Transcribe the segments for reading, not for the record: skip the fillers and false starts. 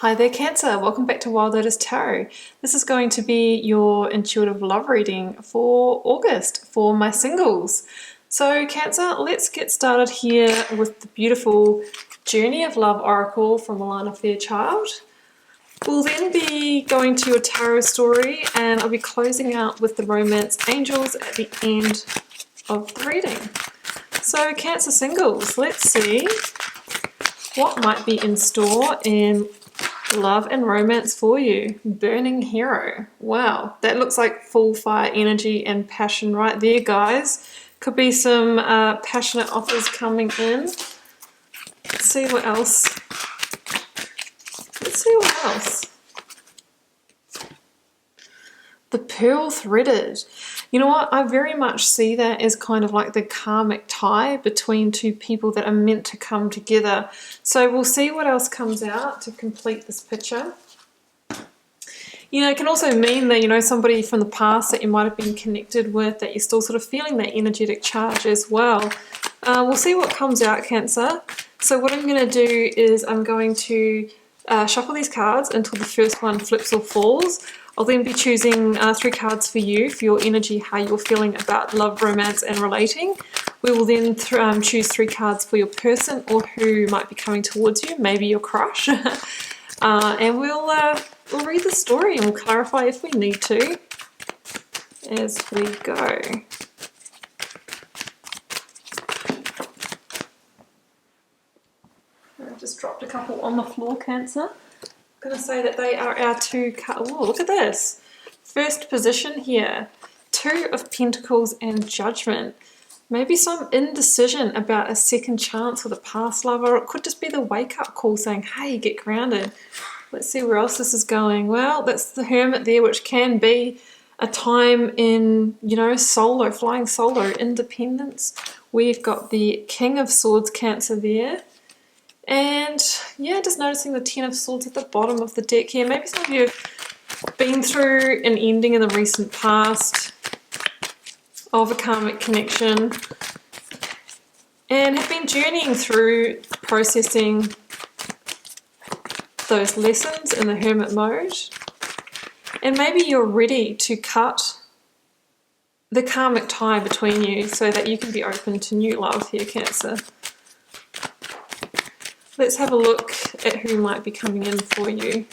Hi there, Cancer. Welcome back to Wild Lotus Tarot. This is going to be your intuitive love reading for August for my singles. So Cancer, let's get started here with the beautiful Journey of Love Oracle from Alana Fairchild. We'll then be going to your tarot story and I'll be closing out with the romance angels at the end of the reading. So Cancer singles, let's see what might be in store in love and romance for you. Burning Hero. Wow, that looks like full fire energy and passion right there, guys. Could be some passionate offers coming in. Let's see what else. The Pearl Threaded. You know what? I very much see that as kind of like the karmic tie between two people that are meant to come together. So we'll see what else comes out to complete this picture. You know, it can also mean that, you know, somebody from the past that you might have been connected with, that you're still sort of feeling that energetic charge as well. We'll see what comes out, Cancer. So what I'm going to do is I'm going to shuffle these cards until the first one flips or falls. I'll then be choosing 3 cards for you, for your energy, how you're feeling about love, romance and relating. We will then choose 3 cards for your person or who might be coming towards you, maybe your crush. And we'll read the story and we'll clarify if we need to as we go. I've just dropped a couple on the floor, Cancer. I'm going to say that they are our 2 cards. Oh, look at this. First position here. 2 of Pentacles and Judgment. Maybe some indecision about a second chance with a past lover. Or it could just be the wake-up call saying, hey, get grounded. Let's see where else this is going. Well, that's the Hermit there, which can be a time in, you know, solo, flying solo, independence. We've got the King of Swords, Cancer there. And yeah, just noticing the 10 of Swords at the bottom of the deck here. Maybe some of you have been through an ending in the recent past of a karmic connection and have been journeying through processing those lessons in the Hermit mode. And maybe you're ready to cut the karmic tie between you so that you can be open to new love here, Cancer. Let's have a look at who might be coming in for you.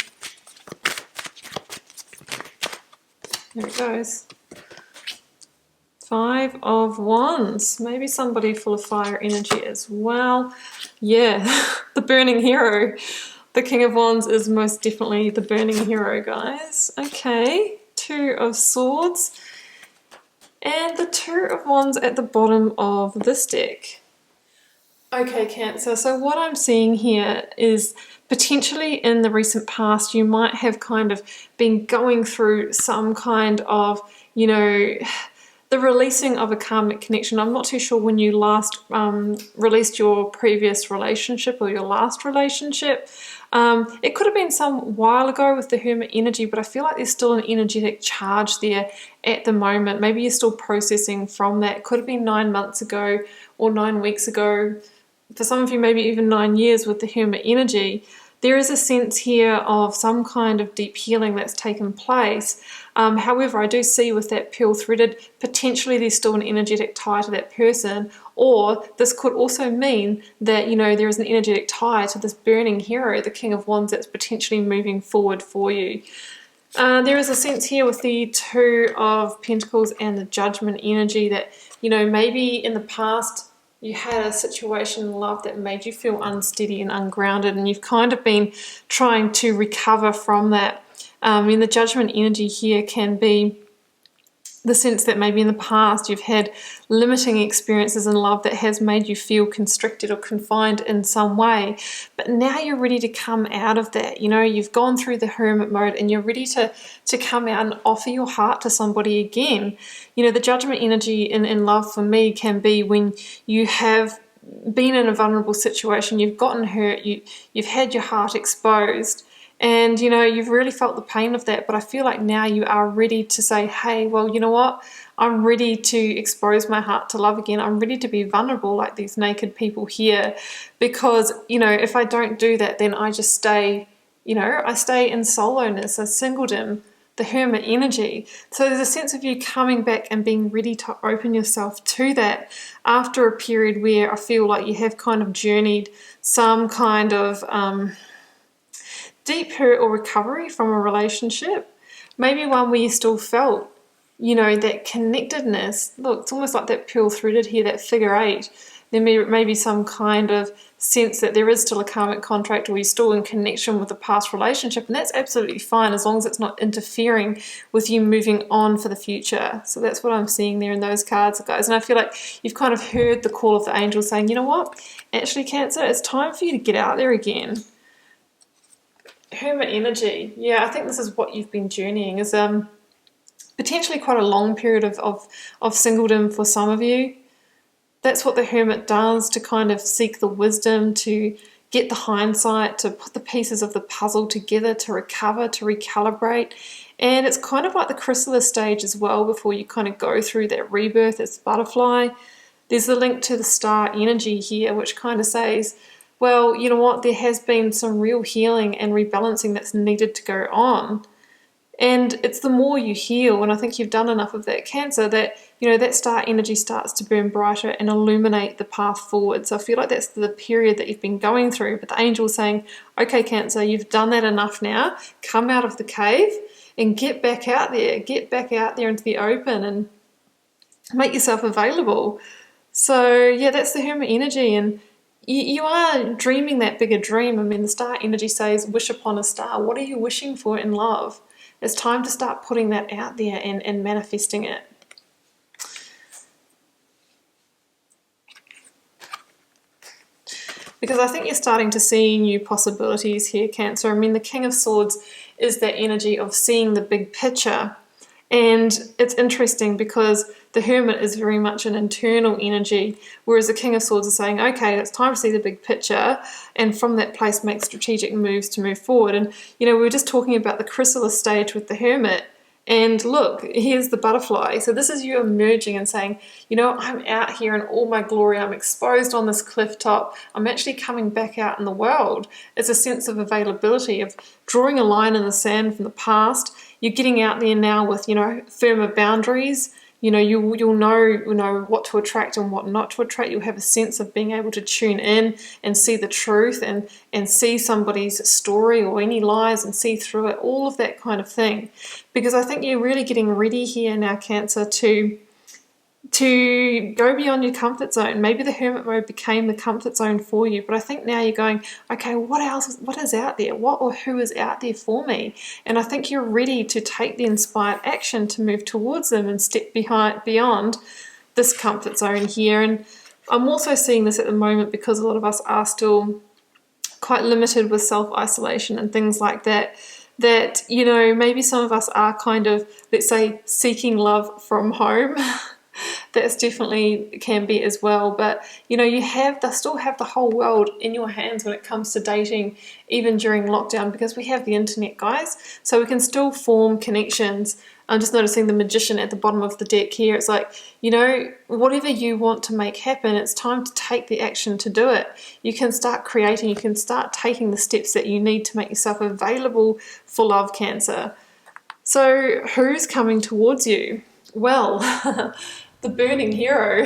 There it goes. 5 of Wands. Maybe somebody full of fire energy as well. Yeah, the Burning Hero. The King of Wands is most definitely the Burning Hero, guys. Okay, 2 of Swords. And the 2 of Wands at the bottom of this deck. Okay, Cancer, so what I'm seeing here is potentially in the recent past you might have kind of been going through some kind of, you know, the releasing of a karmic connection. I'm not too sure when you last released your previous relationship or your last relationship. It could have been some while ago with the Hermit energy, but I feel like there's still an energetic charge there at the moment. Maybe you're still processing from that. It could have been 9 months ago or 9 weeks ago. For some of you, maybe even 9 years with the Hermit energy. There is a sense here of some kind of deep healing that's taken place. However, I do see with that Pearl Threaded, potentially there's still an energetic tie to that person, or this could also mean that, you know, there is an energetic tie to this Burning Hero, the King of Wands, that's potentially moving forward for you. There is a sense here with the 2 of Pentacles and the Judgment energy that, you know, maybe in the past you had a situation in love that made you feel unsteady and ungrounded, and you've kind of been trying to recover from that. The Judgment energy here can be the sense that maybe in the past you've had limiting experiences in love that has made you feel constricted or confined in some way, but now you're ready to come out of that. You know, you've gone through the Hermit mode and you're ready to come out and offer your heart to somebody again. You know, the Judgment energy in love for me can be when you have been in a vulnerable situation, you've gotten hurt, you've had your heart exposed, and, you know, you've really felt the pain of that, but I feel like now you are ready to say, hey, well, you know what? I'm ready to expose my heart to love again. I'm ready to be vulnerable like these naked people here, because, you know, if I don't do that, then I just stay You know, I stay in soloness, a singledom, the hermit energy. So there's a sense of you coming back and being ready to open yourself to that after a period where I feel like you have kind of journeyed some kind of deep hurt or recovery from a relationship. Maybe one where you still felt, you know, that connectedness. Look, it's almost like that pearl threaded here, that figure 8. There may be some kind of sense that there is still a karmic contract, or you're still in connection with a past relationship, and that's absolutely fine as long as it's not interfering with you moving on for the future. So that's what I'm seeing there in those cards, guys. And I feel like you've kind of heard the call of the angels saying, you know what, actually, Cancer, it's time for you to get out there again. Hermit energy. Yeah, I think this is what you've been journeying, is potentially quite a long period of singledom for some of you. That's what the hermit does, to kind of seek the wisdom, to get the hindsight, to put the pieces of the puzzle together, to recover, to recalibrate. And it's kind of like the chrysalis stage as well before you kind of go through that rebirth as butterfly. There's the link to the star energy here, which kind of says, well, you know what, there has been some real healing and rebalancing that's needed to go on. And it's the more you heal, and I think you've done enough of that, Cancer, that, you know, that star energy starts to burn brighter and illuminate the path forward. So I feel like that's the period that you've been going through. But the angel's saying, okay, Cancer, you've done that enough now. Come out of the cave and get back out there. Get back out there into the open and make yourself available. So yeah, that's the hermit energy. And you are dreaming that bigger dream. I mean, the star energy says, wish upon a star. What are you wishing for in love? It's time to start putting that out there and manifesting it. Because I think you're starting to see new possibilities here, Cancer. I mean, the King of Swords is that energy of seeing the big picture. And it's interesting because the Hermit is very much an internal energy, whereas the King of Swords is saying, okay, it's time to see the big picture, and from that place make strategic moves to move forward. And, you know, we were just talking about the chrysalis stage with the Hermit, and look, here's the butterfly. So this is you emerging and saying, you know, I'm out here in all my glory. I'm exposed on this cliff top. I'm actually coming back out in the world. It's a sense of availability, of drawing a line in the sand from the past. You're getting out there now with, you know, firmer boundaries. You know, you'll know what to attract and what not to attract. You'll have a sense of being able to tune in and see the truth and see somebody's story or any lies and see through it, all of that kind of thing. Because I think you're really getting ready here now, Cancer, to go beyond your comfort zone. Maybe the hermit mode became the comfort zone for you, but I think now you're going, okay, what is out there? What or who is out there for me? And I think you're ready to take the inspired action to move towards them and step beyond this comfort zone here. And I'm also seeing this at the moment because a lot of us are still quite limited with self-isolation and things like that. That, you know, maybe some of us are kind of, let's say, seeking love from home. That's definitely can be as well, but you know, still have the whole world in your hands when it comes to dating, even during lockdown, because we have the internet, guys, so we can still form connections. I'm just noticing the Magician at the bottom of the deck here. It's like, you know, whatever you want to make happen, it's time to take the action to do it. You can start creating, you can start taking the steps that you need to make yourself available for love, Cancer. So who's coming towards you? Well, the burning hero.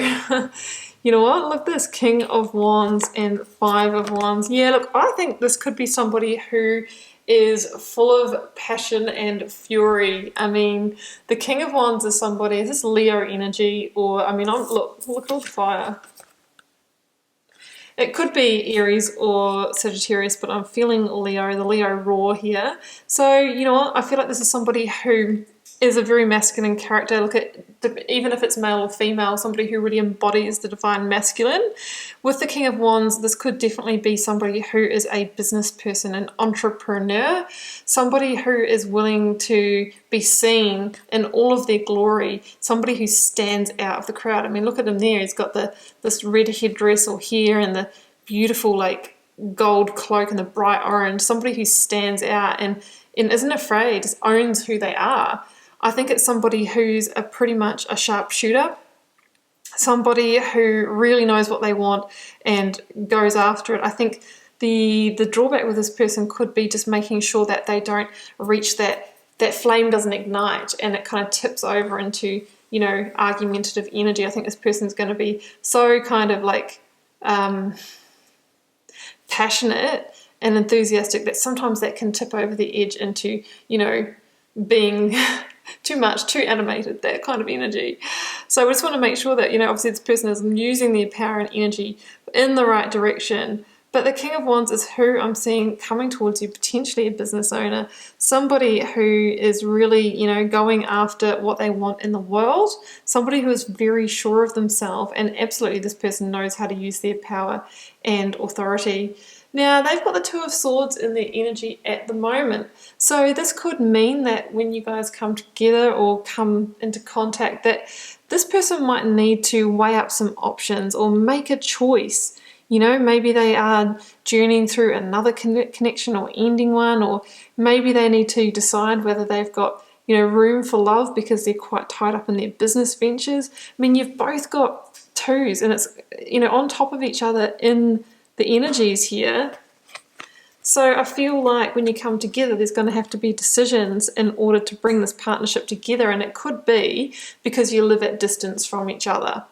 You know what? Look, this King of Wands and Five of Wands. Yeah, look, I think this could be somebody who is full of passion and fury. I mean, the King of Wands is somebody, is this Leo energy? Or, I mean, look at all the fire. It could be Aries or Sagittarius, but I'm feeling Leo, the Leo raw here. So, you know what? I feel like this is somebody who is a very masculine character. Look at, even if it's male or female, somebody who really embodies the divine masculine. With the King of Wands, this could definitely be somebody who is a business person, an entrepreneur, somebody who is willing to be seen in all of their glory, somebody who stands out of the crowd. I mean, look at him there. He's got this red headdress or hair and the beautiful like gold cloak and the bright orange. Somebody who stands out and isn't afraid, just owns who they are. I think it's somebody who's pretty much a sharpshooter, somebody who really knows what they want and goes after it. I think the drawback with this person could be just making sure that they don't reach that flame doesn't ignite and it kind of tips over into, you know, argumentative energy. I think this person's going to be so kind of like passionate and enthusiastic that sometimes that can tip over the edge into, you know, being too much, too animated, that kind of energy. So we just want to make sure that, you know, obviously this person is using their power and energy in the right direction. But the King of Wands is who I'm seeing coming towards you, potentially a business owner, somebody who is really, you know, going after what they want in the world, somebody who is very sure of themselves, and absolutely this person knows how to use their power and authority. Now, they've got the Two of Swords in their energy at the moment. So this could mean that when you guys come together or come into contact, that this person might need to weigh up some options or make a choice. You know, maybe they are journeying through another connection or ending one, or maybe they need to decide whether they've got, you know, room for love because they're quite tied up in their business ventures. I mean, you've both got twos and it's, you know, on top of each other in the energies here. So I feel like when you come together, there's going to have to be decisions in order to bring this partnership together, and it could be because you live at distance from each other.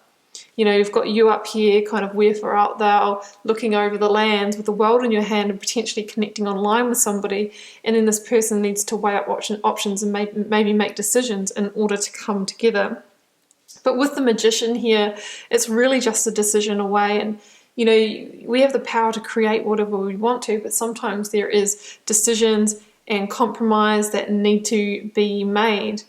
You know, you've got you up here, kind of wherefore art thou, looking over the lands with the world in your hand and potentially connecting online with somebody, and then this person needs to weigh up options and maybe make decisions in order to come together. But with the Magician here, it's really just a decision away, and you know, we have the power to create whatever we want to, but sometimes there is decisions and compromise that need to be made.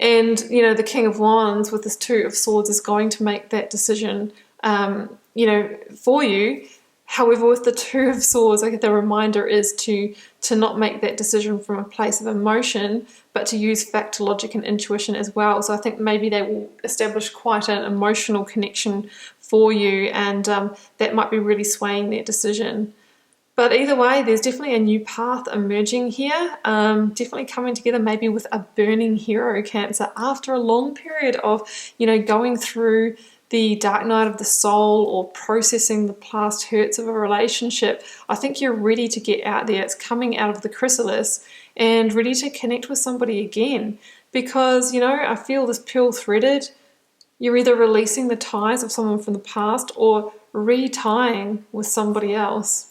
And, you know, the King of Wands with this Two of Swords is going to make that decision, you know, for you. However, with the Two of Swords, I think the reminder is to not make that decision from a place of emotion, but to use fact, logic, and intuition as well. So I think maybe they will establish quite an emotional connection for you, and that might be really swaying their decision. But either way, there's definitely a new path emerging here, definitely coming together maybe with a burning hero, Cancer, after a long period of, you know, going through the dark night of the soul or processing the past hurts of a relationship. I think you're ready to get out there. It's coming out of the chrysalis and ready to connect with somebody again, because, you know, I feel this pearl threaded. You're either releasing the ties of someone from the past or retying with somebody else.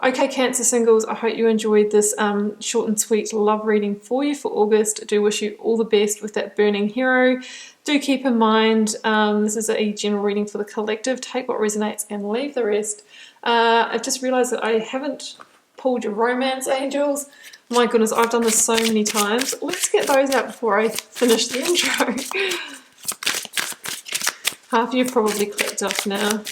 Okay, Cancer singles, I hope you enjoyed this short and sweet love reading for you for August. I do wish you all the best with that burning hero. Do keep in mind, this is a general reading for the collective. Take what resonates and leave the rest. I've just realised that I haven't pulled your romance angels. My goodness, I've done this so many times. Let's get those out before I finish the intro. Half of you probably clicked off now.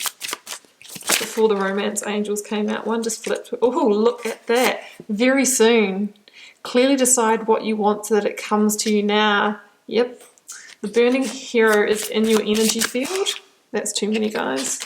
Before the romance angels came out, one just flipped. Oh, look at that. Very soon. Clearly decide what you want so that it comes to you now. Yep. The burning hero is in your energy field. That's too many, guys.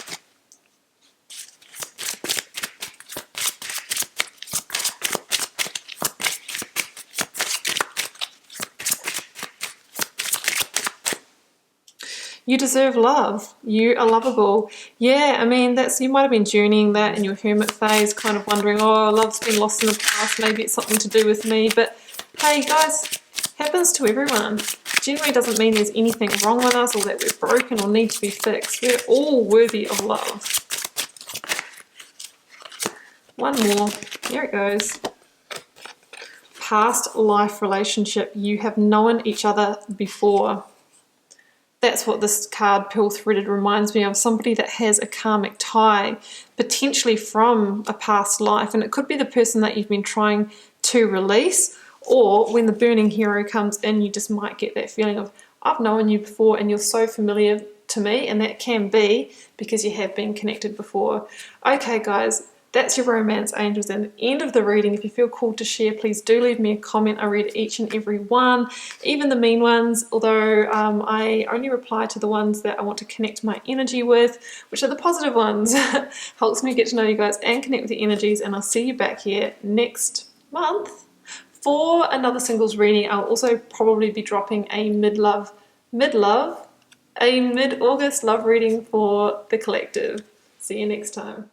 You deserve love. You are lovable. Yeah, I mean, that's, you might have been journeying that in your hermit phase, kind of wondering, oh, love's been lost in the past, maybe it's something to do with me. But hey, guys, happens to everyone. Generally doesn't mean there's anything wrong with us or that we're broken or need to be fixed. We're all worthy of love. One more. Here it goes. Past life relationship. You have known each other before. That's what this card, Pearl Threaded, reminds me of. Somebody that has a karmic tie, potentially from a past life. And it could be the person that you've been trying to release, or when the burning hero comes in, you just might get that feeling of, I've known you before and you're so familiar to me, and that can be because you have been connected before. Okay, guys, that's your romance angels and the end of the reading. If you feel called to share, please do leave me a comment. I read each and every one, even the mean ones, although I only reply to the ones that I want to connect my energy with, which are the positive ones. Helps me get to know you guys and connect with your energies, and I'll see you back here next month for another singles reading. I'll also probably be dropping a mid-August love reading for the collective. See you next time.